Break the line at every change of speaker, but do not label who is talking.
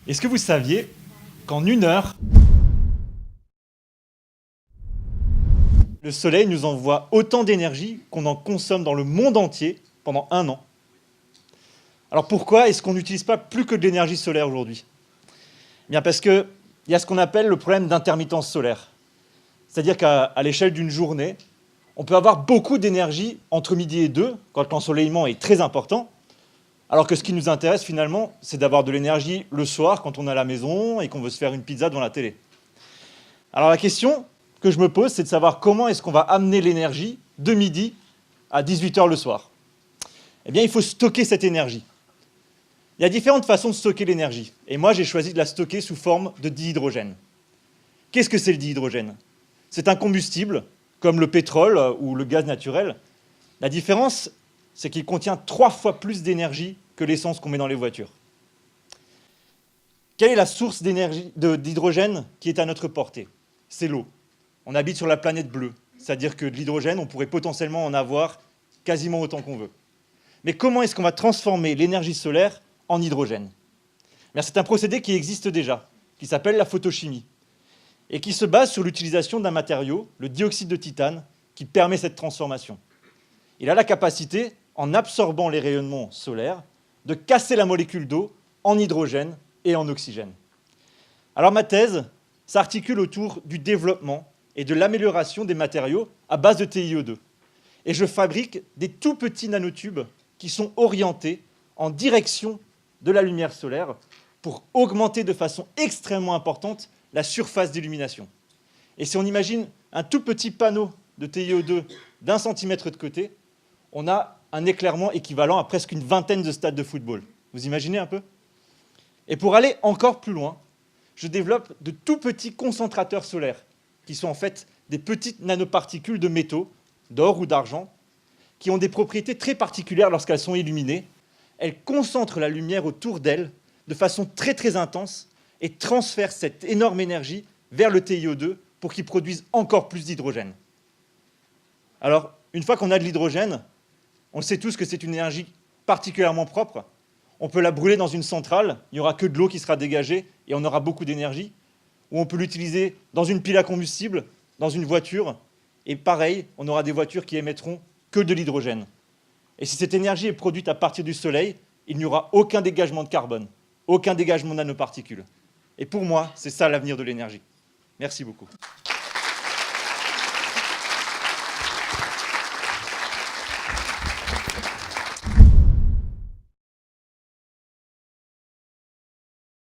Est-ce que vous saviez qu'en 1 heure, le Soleil nous envoie autant d'énergie qu'on en consomme dans le monde entier pendant 1 an? Alors pourquoi est-ce qu'on n'utilise pas plus que de l'énergie solaire aujourd'hui? Eh bien parce qu'il y a ce qu'on appelle le problème d'intermittence solaire. C'est-à-dire qu'à l'échelle d'une journée, on peut avoir beaucoup d'énergie entre midi et 2, quand l'ensoleillement est très important, alors que ce qui nous intéresse finalement, c'est d'avoir de l'énergie le soir quand on est à la maison et qu'on veut se faire une pizza devant la télé. Alors la question que je me pose, c'est de savoir comment est-ce qu'on va amener l'énergie de midi à 18 h le soir. Eh bien, il faut stocker cette énergie. Il y a différentes façons de stocker l'énergie, et moi j'ai choisi de la stocker sous forme de dihydrogène. Qu'est-ce que c'est le dihydrogène? C'est un combustible, comme le pétrole ou le gaz naturel. La différence, c'est qu'il contient 3 fois plus d'énergie que l'essence qu'on met dans les voitures. Quelle est la source d'hydrogène qui est à notre portée? C'est l'eau. On habite sur la planète bleue, c'est-à-dire que de l'hydrogène, on pourrait potentiellement en avoir quasiment autant qu'on veut. Mais comment est-ce qu'on va transformer l'énergie solaire en hydrogène? C'est un procédé qui existe déjà, qui s'appelle la photochimie, et qui se base sur l'utilisation d'un matériau, le dioxyde de titane, qui permet cette transformation. Il a la capacité, en absorbant les rayonnements solaires, de casser la molécule d'eau en hydrogène et en oxygène. Alors ma thèse s'articule autour du développement et de l'amélioration des matériaux à base de TiO2. Et je fabrique des tout petits nanotubes qui sont orientés en direction de la lumière solaire pour augmenter de façon extrêmement importante la surface d'illumination. Et si on imagine un tout petit panneau de TiO2 d'1 centimètre de côté, on a un éclairement équivalent à presque une vingtaine de stades de football. Vous imaginez un peu? Et pour aller encore plus loin, je développe de tout petits concentrateurs solaires, qui sont en fait des petites nanoparticules de métaux, d'or ou d'argent, qui ont des propriétés très particulières lorsqu'elles sont illuminées. Elles concentrent la lumière autour d'elles de façon très intense et transfèrent cette énorme énergie vers le TiO2 pour qu'il produise encore plus d'hydrogène. Alors, une fois qu'on a de l'hydrogène, on sait tous que c'est une énergie particulièrement propre. On peut la brûler dans une centrale, il n'y aura que de l'eau qui sera dégagée et on aura beaucoup d'énergie. Ou on peut l'utiliser dans une pile à combustible, dans une voiture, et pareil, on aura des voitures qui émettront que de l'hydrogène. Et si cette énergie est produite à partir du soleil, il n'y aura aucun dégagement de carbone, aucun dégagement de nanoparticules. Et pour moi, c'est ça l'avenir de l'énergie. Merci beaucoup.